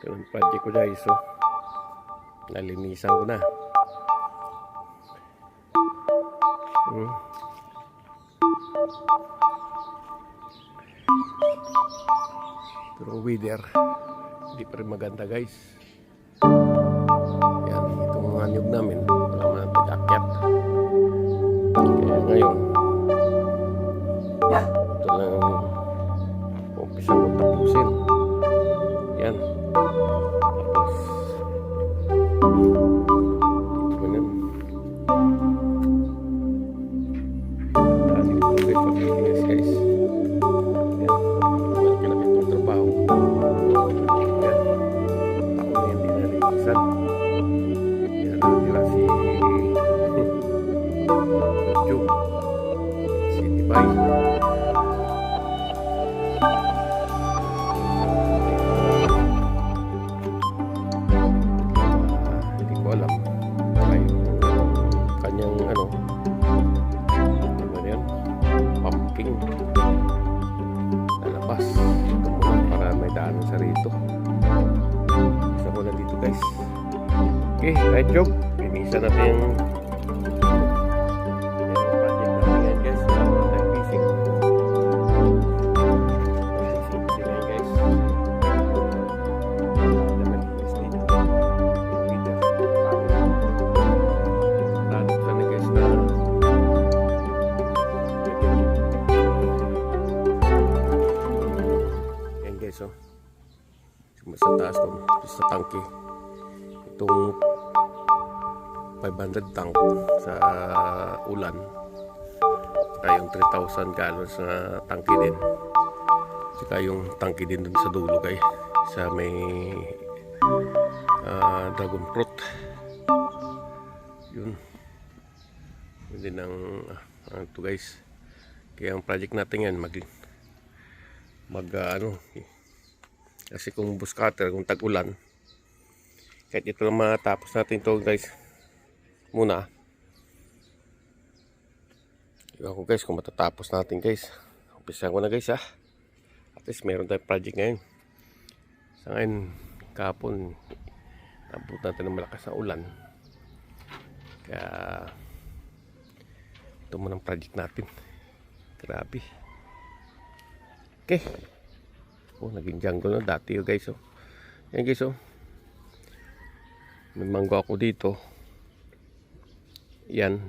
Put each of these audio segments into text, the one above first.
Ito yung project ko guys. So, nalinisan ko na. Pero weather hindi pa rin maganda guys. Yan, itong mga nyug namin wala man ang pag-akyat. Kaya ngayon ito lang umpisa ko tapusin. Yan. Tapos ito na. Dahil ito guys pag-inis guys. Yan. Malaki-laki itong trabaho. Yan. Ako na hindi nalilisan. Yan. Nakatira si YouTube. Si Tibay. Hindi ko alam ay kanyang ano yan, pumping lalabas ito muna para may daanan sa rito. Isa ko na dito guys. Okay, right job linisan natin yung project natin yan guys. Nag-fishing sila yan guys. Nag-fishing dito lalo sana guys na yan guys. So sa taas ko sa tangke itong 500 tank sa ulan saka yung 3,000 gallons na tangke din saka yung tangke din dun sa dulo guys sa may dragon fruit yun din ang ito guys. Kaya ang project natin yan ano kasi kung bush cutter kung tag-ulan kahit ito lang matapos natin ito guys muna. Iwan ko guys kung matatapos natin guys. Umpisahan ko na guys at least meron tayong project ngayon. Sa ngayon kahapon nabot natin ng malakas na ulan kaya ito muna ang project natin. Grabe. Okay. Naging jungle na dati guys. Yan guys. May manggo ako dito. Yan.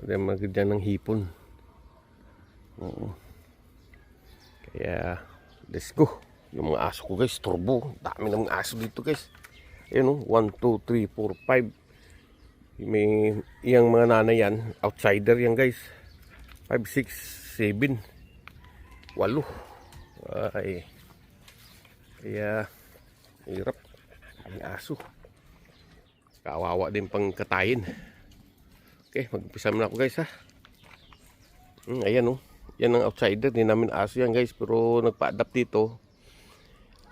Magandang ng hipon. Kaya let's go. Yung mga aso ko guys, turbo. Dami ng mga aso dito guys. Ayan 1, 2, 3, 4, 5. May iyang mga nanay yan. Outsider yan guys. 5, 6, 7, 8. Ay. Kaya hirap. Ang aso. Kawawa din pang katayin. Okay, mag-umpisa muna ako guys ha. Ayan yan ang outsider. Di namin aso yan guys. Pero nagpa-adapt dito.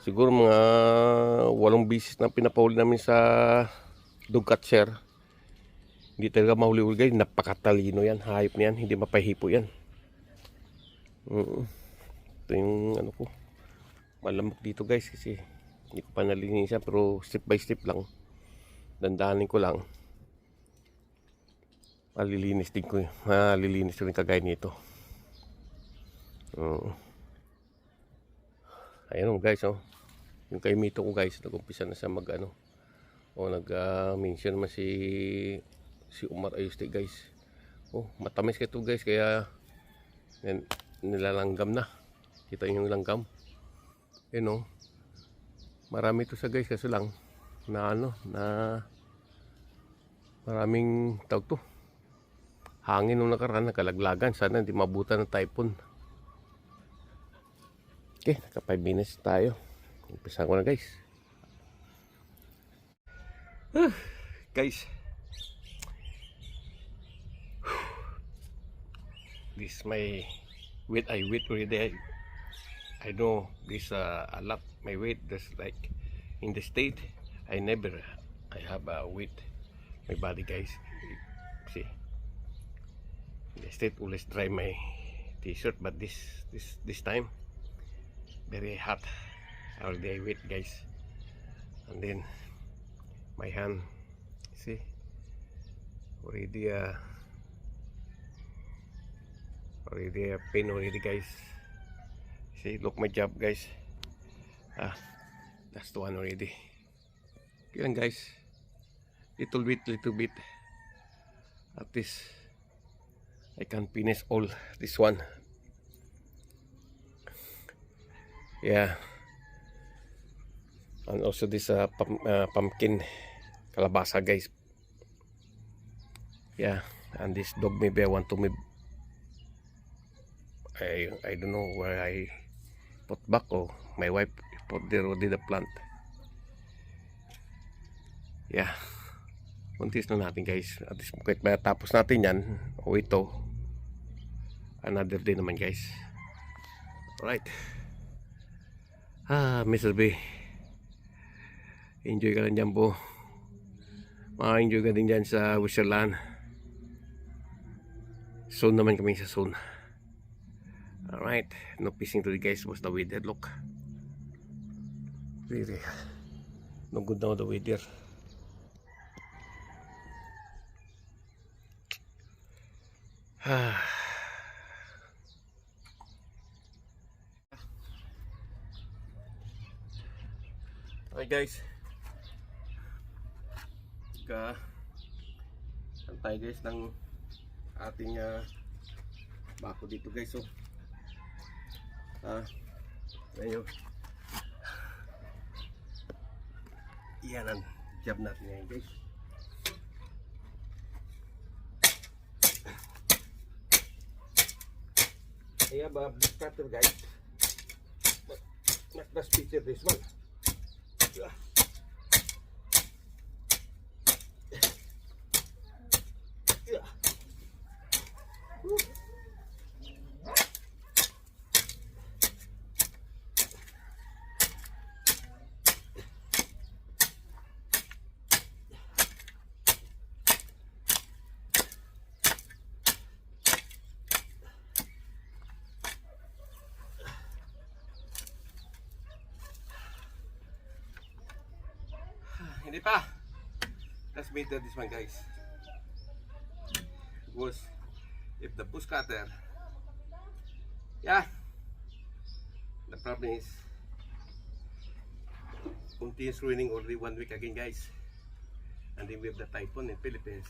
Siguro mga 8 bisis na pinapahuli namin sa dog catcher. Hindi talaga mahuli-huli guys. Napakatalino yan. Hayop niyan. Hindi mapahipo yan. Ito yung ano ko. Malamok dito guys. Kasi hindi ko pa nalinisan. Pero step by step lang. Dandahanin ko lang. Malilinis din ko. Malilinis ko rin kagaya nito. Ayan guys. Yung kay Mito ko guys. Nag-umpisa na siya mag ano. Nag-mention naman si Umar Ayuste guys. Matamis ka ito guys. Kaya nilalanggam na. Kita yung langgam. Marami ito sa guys. Kaso lang na maraming tawag to. Hangin nung nakaraan. Nakalaglagan. Sana hindi mabutan ng typhoon. Okay. Naka 5 minutes tayo. Umpisahan ko na guys. Guys. This my weight. I weight already. I know this a lot. My weight just like in the state. I have a weight. My body guys. See. In the state always dry my t-shirt, but this time very hot. already I wait guys, and then my hand, see, already pain already guys. See, look my job guys. That's the one already. Okay lang guys, little bit at least I can finish all this one. Yeah, and also this pumpkin kalabasa guys. Yeah, and this dog maybe I want to I don't know where I put back, or my wife put there already the plant. Yeah, kuntis na natin guys, at least kahit matapos natin yan, o ito another day naman guys. Alright, Mr. B, enjoy ka lang dyan po, ma-enjoy ka din dyan sa Switzerland. Soon naman kami sa soon. Alright, no fishing today guys, was the weather, look really no good now the weather. Okay guys, antay guys ng ating bako dito guys. So ngayon yan ang job natin ngayon guys. I have a big cutter guys, but not the speed of this one. Hindi pa. Let's make this one guys. Because if the push cutter, yeah, the problem is continuous raining already 1 week again guys, and then we have the typhoon in Philippines,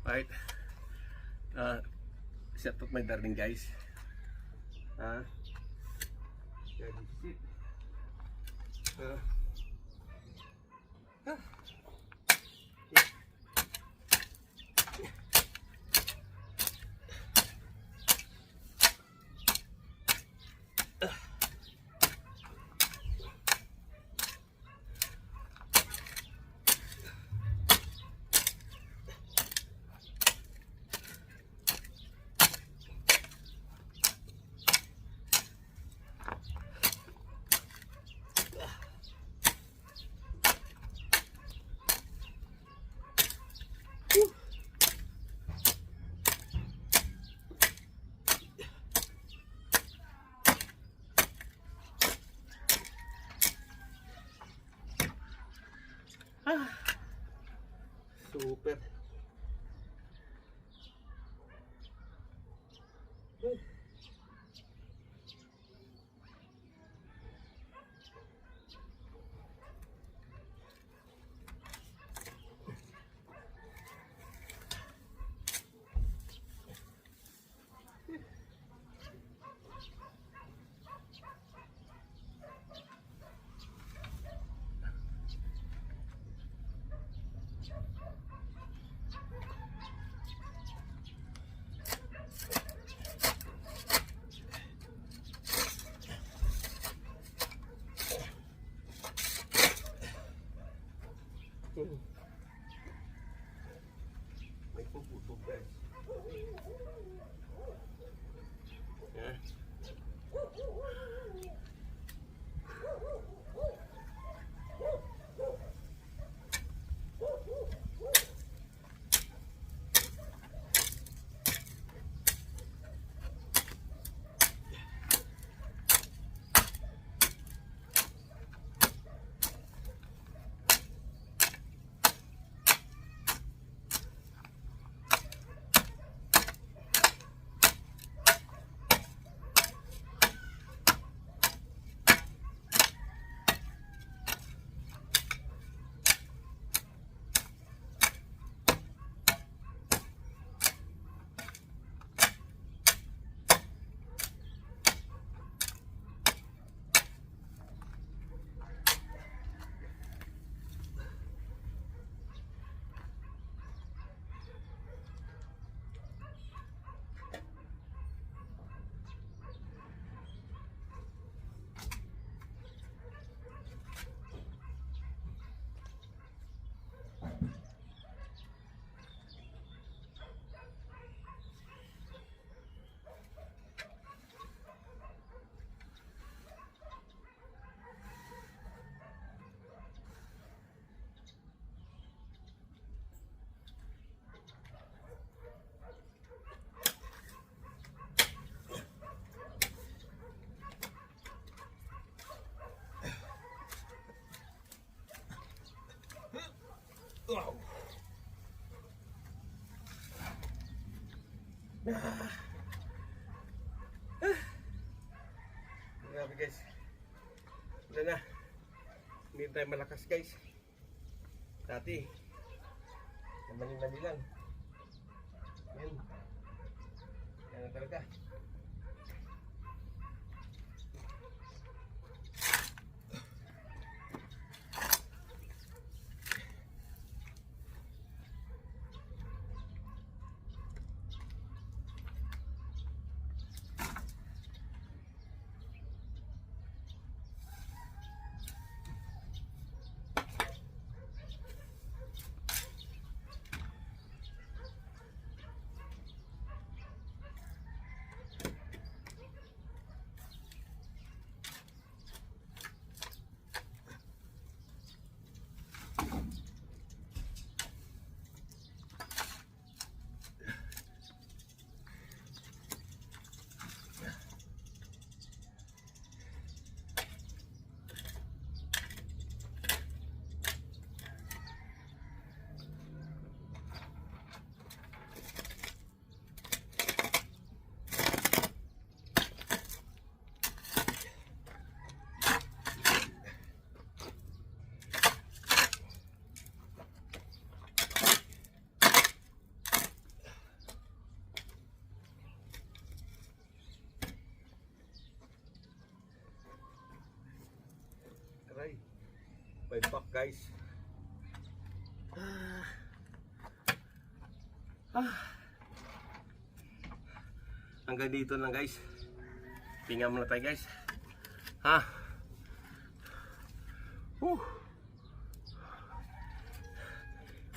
right? Set up my darling guys. There is it. Super. Grabe guys. Wala na. Hindi tayo malakas guys. Dati. Mali-mali lang. Yan. Yan na talaga. Aray. May back guys. Hanggang dito lang guys. Tingnan muna tayo guys.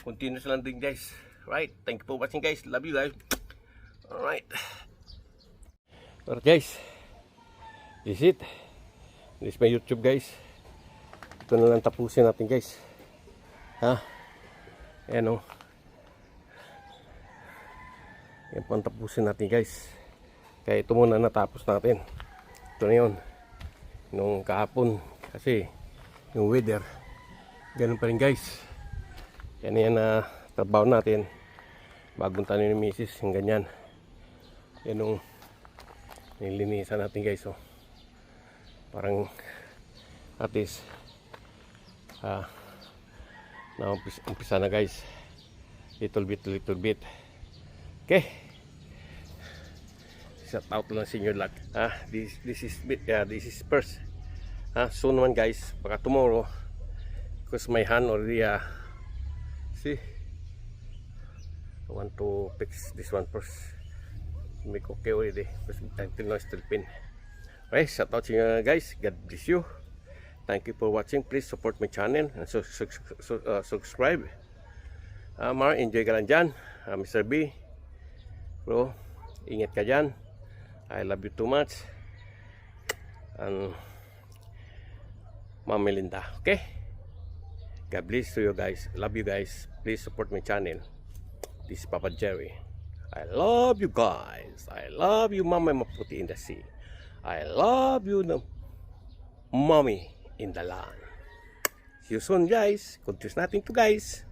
Continuous lang din guys. Right. Thank you for watching guys. Love you guys. Alright. Alright guys. This is it. This is my YouTube guys. Ito na lang tapusin natin guys. Ayan o. Yan po ang tapusin natin guys. Kaya ito muna natapos natin. Ito na yun. Nung kahapon. Kasi yung weather. Ganun pa rin guys. Yan yan na trabaho natin. Bagong tanin ni Mrs. Yung ganyan. Yan yung nilinisan natin guys. Oh. Parang at least umpisa na guys, little bit. Okay, shout out lang sa inyo lahat. This is first. Soon naman guys, baka tomorrow, because my hand already see, I want to fix this one first, make okay already, because until now still pain. Okay, shout out sa inyo guys. God bless you. Thank you for watching. Please support my channel and subscribe. Mar, enjoy ka lang dyan. Mr. B, bro, ingat ka dyan. I love you too much. And Ma'am Melinda, okay? God bless to you guys. Love you guys. Please support my channel. This is Papa Jerry. I love you guys. I love you, Mama Maputi in the sea. I love you, Mommy in the land. See you soon guys. Continuous natin to guys.